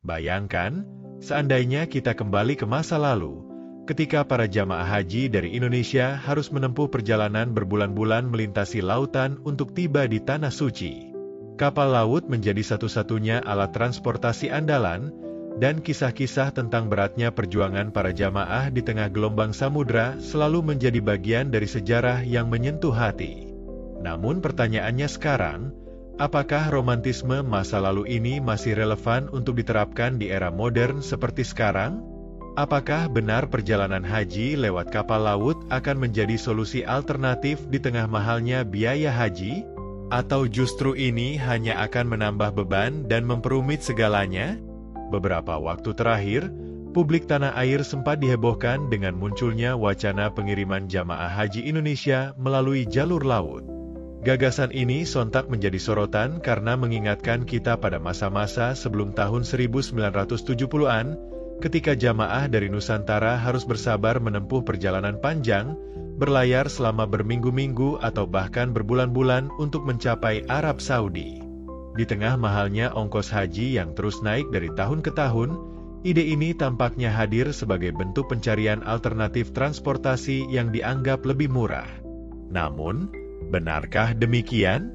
Bayangkan, seandainya kita kembali ke masa lalu, ketika para jamaah haji dari Indonesia harus menempuh perjalanan berbulan-bulan melintasi lautan untuk tiba di Tanah Suci. Kapal laut menjadi satu-satunya alat transportasi andalan, dan kisah-kisah tentang beratnya perjuangan para jamaah di tengah gelombang samudra selalu menjadi bagian dari sejarah yang menyentuh hati. Namun pertanyaannya sekarang, apakah romantisme masa lalu ini masih relevan untuk diterapkan di era modern seperti sekarang? Apakah benar perjalanan haji lewat kapal laut akan menjadi solusi alternatif di tengah mahalnya biaya haji? Atau justru ini hanya akan menambah beban dan memperumit segalanya? Beberapa waktu terakhir, publik tanah air sempat dihebohkan dengan munculnya wacana pengiriman jamaah haji Indonesia melalui jalur laut. Gagasan ini sontak menjadi sorotan karena mengingatkan kita pada masa-masa sebelum tahun 1970-an, ketika jamaah dari Nusantara harus bersabar menempuh perjalanan panjang, berlayar selama berminggu-minggu atau bahkan berbulan-bulan untuk mencapai Arab Saudi. Di tengah mahalnya ongkos haji yang terus naik dari tahun ke tahun, ide ini tampaknya hadir sebagai bentuk pencarian alternatif transportasi yang dianggap lebih murah. Namun, benarkah demikian?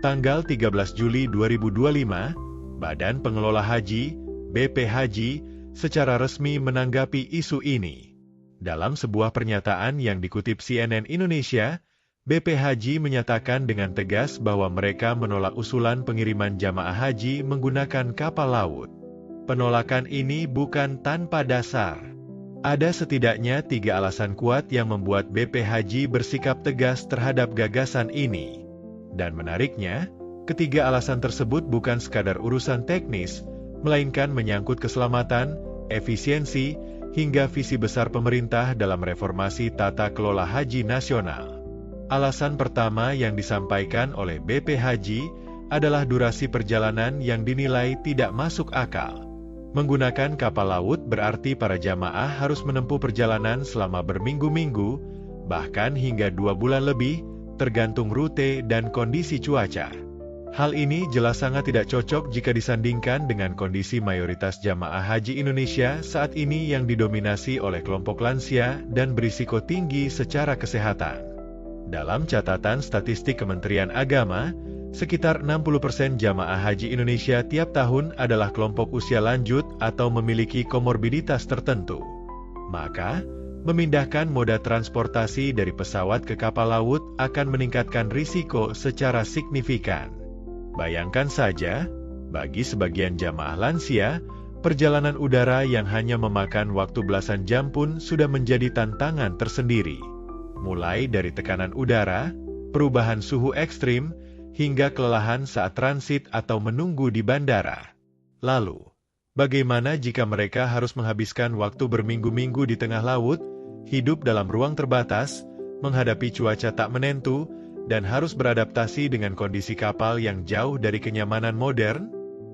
Tanggal 13 Juli 2025, Badan Pengelola Haji, BP Haji, secara resmi menanggapi isu ini. Dalam sebuah pernyataan yang dikutip CNN Indonesia, BP Haji menyatakan dengan tegas bahwa mereka menolak usulan pengiriman jamaah haji menggunakan kapal laut. Penolakan ini bukan tanpa dasar. Ada setidaknya 3 alasan kuat yang membuat BP Haji bersikap tegas terhadap gagasan ini. Dan menariknya, ketiga alasan tersebut bukan sekadar urusan teknis, melainkan menyangkut keselamatan, efisiensi, hingga visi besar pemerintah dalam reformasi tata kelola haji nasional. Alasan pertama yang disampaikan oleh BP Haji adalah durasi perjalanan yang dinilai tidak masuk akal. Menggunakan kapal laut berarti para jamaah harus menempuh perjalanan selama berminggu-minggu, bahkan hingga 2 bulan lebih, tergantung rute dan kondisi cuaca. Hal ini jelas sangat tidak cocok jika disandingkan dengan kondisi mayoritas jamaah haji Indonesia saat ini yang didominasi oleh kelompok lansia dan berisiko tinggi secara kesehatan. Dalam catatan statistik Kementerian Agama, sekitar 60% jamaah haji Indonesia tiap tahun adalah kelompok usia lanjut atau memiliki komorbiditas tertentu. Maka, memindahkan moda transportasi dari pesawat ke kapal laut akan meningkatkan risiko secara signifikan. Bayangkan saja, bagi sebagian jamaah lansia, perjalanan udara yang hanya memakan waktu belasan jam pun sudah menjadi tantangan tersendiri. Mulai dari tekanan udara, perubahan suhu ekstrim, hingga kelelahan saat transit atau menunggu di bandara. Lalu, bagaimana jika mereka harus menghabiskan waktu berminggu-minggu di tengah laut, hidup dalam ruang terbatas, menghadapi cuaca tak menentu, dan harus beradaptasi dengan kondisi kapal yang jauh dari kenyamanan modern?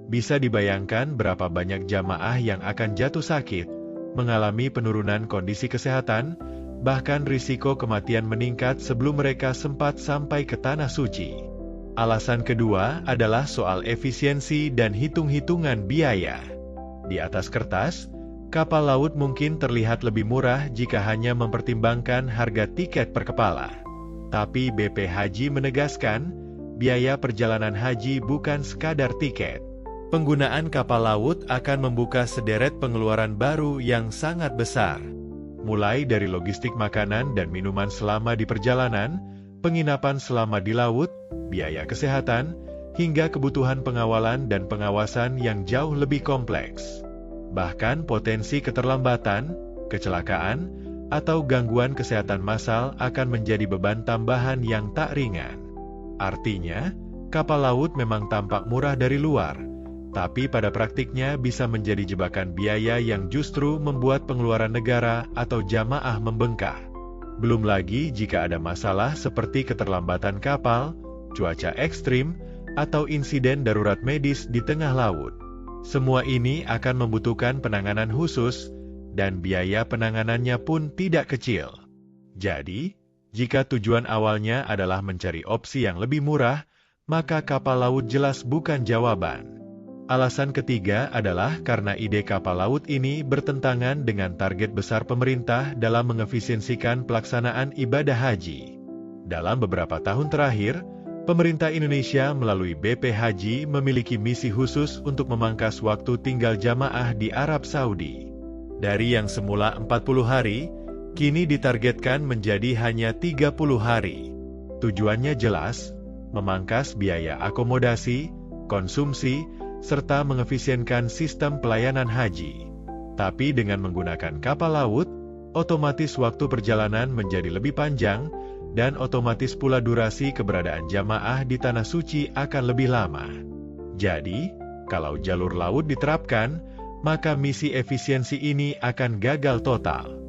Bisa dibayangkan berapa banyak jamaah yang akan jatuh sakit, mengalami penurunan kondisi kesehatan, bahkan risiko kematian meningkat sebelum mereka sempat sampai ke Tanah Suci. Alasan kedua adalah soal efisiensi dan hitung-hitungan biaya. Di atas kertas, kapal laut mungkin terlihat lebih murah jika hanya mempertimbangkan harga tiket per kepala. Tapi BP Haji menegaskan, biaya perjalanan haji bukan sekadar tiket. Penggunaan kapal laut akan membuka sederet pengeluaran baru yang sangat besar. Mulai dari logistik makanan dan minuman selama di perjalanan, penginapan selama di laut, biaya kesehatan, hingga kebutuhan pengawalan dan pengawasan yang jauh lebih kompleks. Bahkan potensi keterlambatan, kecelakaan, atau gangguan kesehatan massal akan menjadi beban tambahan yang tak ringan. Artinya, kapal laut memang tampak murah dari luar, tapi pada praktiknya bisa menjadi jebakan biaya yang justru membuat pengeluaran negara atau jamaah membengkak. Belum lagi jika ada masalah seperti keterlambatan kapal, cuaca ekstrim, atau insiden darurat medis di tengah laut. Semua ini akan membutuhkan penanganan khusus, dan biaya penanganannya pun tidak kecil. Jadi, jika tujuan awalnya adalah mencari opsi yang lebih murah, maka kapal laut jelas bukan jawaban. Alasan ketiga adalah karena ide kapal laut ini bertentangan dengan target besar pemerintah dalam mengefisiensikan pelaksanaan ibadah haji. Dalam beberapa tahun terakhir, pemerintah Indonesia melalui BP Haji memiliki misi khusus untuk memangkas waktu tinggal jamaah di Arab Saudi. Dari yang semula 40 hari, kini ditargetkan menjadi hanya 30 hari. Tujuannya jelas, memangkas biaya akomodasi, konsumsi, serta mengefisienkan sistem pelayanan haji. Tapi dengan menggunakan kapal laut, otomatis waktu perjalanan menjadi lebih panjang, dan otomatis pula durasi keberadaan jamaah di Tanah Suci akan lebih lama. Jadi, kalau jalur laut diterapkan, maka misi efisiensi ini akan gagal total.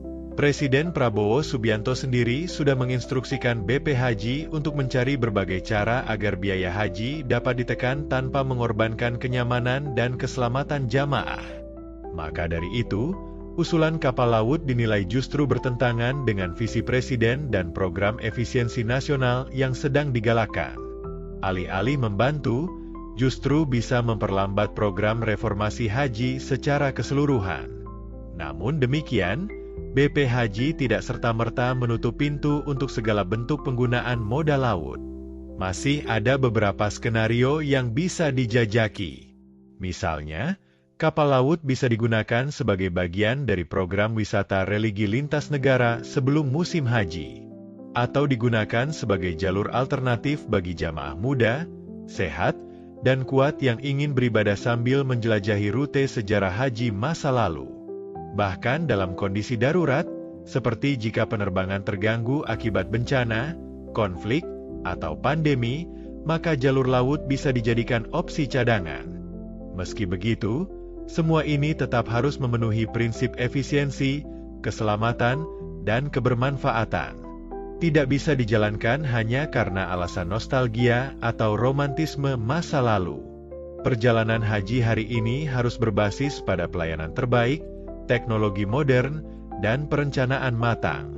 Presiden Prabowo Subianto sendiri sudah menginstruksikan BP Haji untuk mencari berbagai cara agar biaya haji dapat ditekan tanpa mengorbankan kenyamanan dan keselamatan jamaah. Maka dari itu, usulan kapal laut dinilai justru bertentangan dengan visi Presiden dan program efisiensi nasional yang sedang digalakkan. Alih-alih membantu, justru bisa memperlambat program reformasi haji secara keseluruhan. Namun demikian, BP Haji tidak serta-merta menutup pintu untuk segala bentuk penggunaan moda laut. Masih ada beberapa skenario yang bisa dijajaki. Misalnya, kapal laut bisa digunakan sebagai bagian dari program wisata religi lintas negara sebelum musim haji, atau digunakan sebagai jalur alternatif bagi jamaah muda, sehat, dan kuat yang ingin beribadah sambil menjelajahi rute sejarah haji masa lalu. Bahkan dalam kondisi darurat, seperti jika penerbangan terganggu akibat bencana, konflik, atau pandemi, maka jalur laut bisa dijadikan opsi cadangan. Meski begitu, semua ini tetap harus memenuhi prinsip efisiensi, keselamatan, dan kebermanfaatan. Tidak bisa dijalankan hanya karena alasan nostalgia atau romantisme masa lalu. Perjalanan haji hari ini harus berbasis pada pelayanan terbaik, teknologi modern, dan perencanaan matang.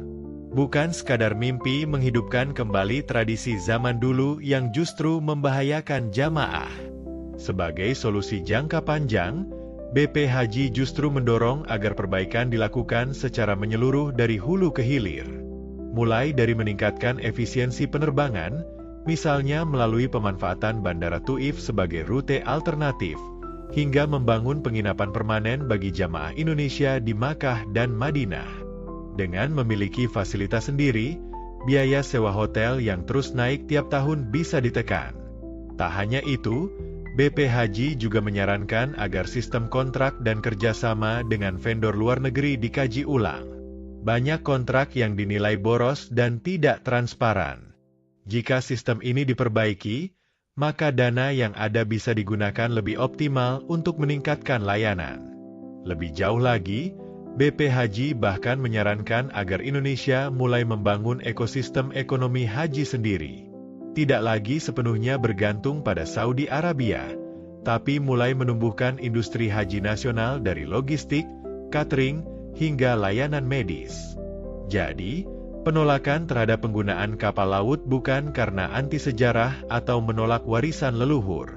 Bukan sekadar mimpi menghidupkan kembali tradisi zaman dulu yang justru membahayakan jamaah. Sebagai solusi jangka panjang, BP Haji justru mendorong agar perbaikan dilakukan secara menyeluruh dari hulu ke hilir. Mulai dari meningkatkan efisiensi penerbangan, misalnya melalui pemanfaatan Bandara Tuif sebagai rute alternatif, hingga membangun penginapan permanen bagi jamaah Indonesia di Makkah dan Madinah. Dengan memiliki fasilitas sendiri, biaya sewa hotel yang terus naik tiap tahun bisa ditekan. Tak hanya itu, BP Haji juga menyarankan agar sistem kontrak dan kerjasama dengan vendor luar negeri dikaji ulang. Banyak kontrak yang dinilai boros dan tidak transparan. Jika sistem ini diperbaiki, maka dana yang ada bisa digunakan lebih optimal untuk meningkatkan layanan. Lebih jauh lagi, BP Haji bahkan menyarankan agar Indonesia mulai membangun ekosistem ekonomi haji sendiri. Tidak lagi sepenuhnya bergantung pada Saudi Arabia, tapi mulai menumbuhkan industri haji nasional dari logistik, catering, hingga layanan medis. Jadi, penolakan terhadap penggunaan kapal laut bukan karena anti sejarah atau menolak warisan leluhur,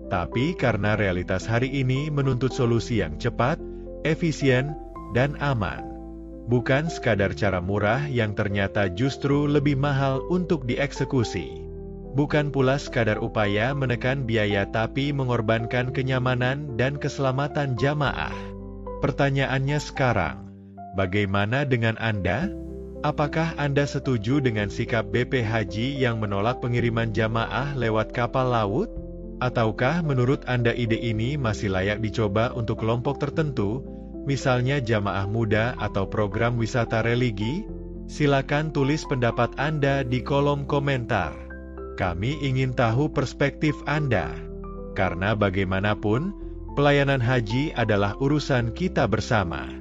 tapi karena realitas hari ini menuntut solusi yang cepat, efisien, dan aman. Bukan sekadar cara murah yang ternyata justru lebih mahal untuk dieksekusi. Bukan pula sekadar upaya menekan biaya tapi mengorbankan kenyamanan dan keselamatan jamaah. Pertanyaannya sekarang, bagaimana dengan Anda? Apakah Anda setuju dengan sikap BP Haji yang menolak pengiriman jamaah lewat kapal laut? Ataukah menurut Anda ide ini masih layak dicoba untuk kelompok tertentu, misalnya jamaah muda atau program wisata religi? Silakan tulis pendapat Anda di kolom komentar. Kami ingin tahu perspektif Anda. Karena bagaimanapun, pelayanan haji adalah urusan kita bersama.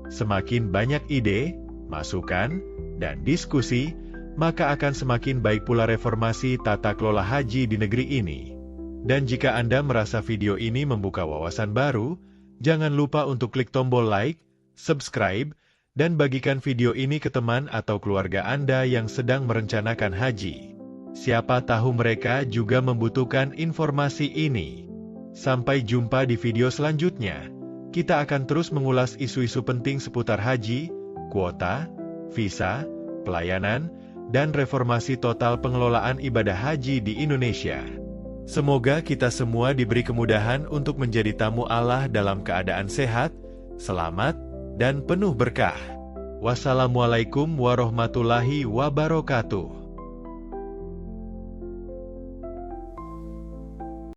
Semakin banyak ide, masukan, dan diskusi, maka akan semakin baik pula reformasi tata kelola haji di negeri ini. Dan jika Anda merasa video ini membuka wawasan baru, jangan lupa untuk klik tombol like, subscribe, dan bagikan video ini ke teman atau keluarga Anda yang sedang merencanakan haji. Siapa tahu mereka juga membutuhkan informasi ini. Sampai jumpa di video selanjutnya. Kita akan terus mengulas isu-isu penting seputar haji, kuota, visa, pelayanan, dan reformasi total pengelolaan ibadah haji di Indonesia. Semoga kita semua diberi kemudahan untuk menjadi tamu Allah dalam keadaan sehat, selamat, dan penuh berkah. Wassalamualaikum warahmatullahi wabarakatuh.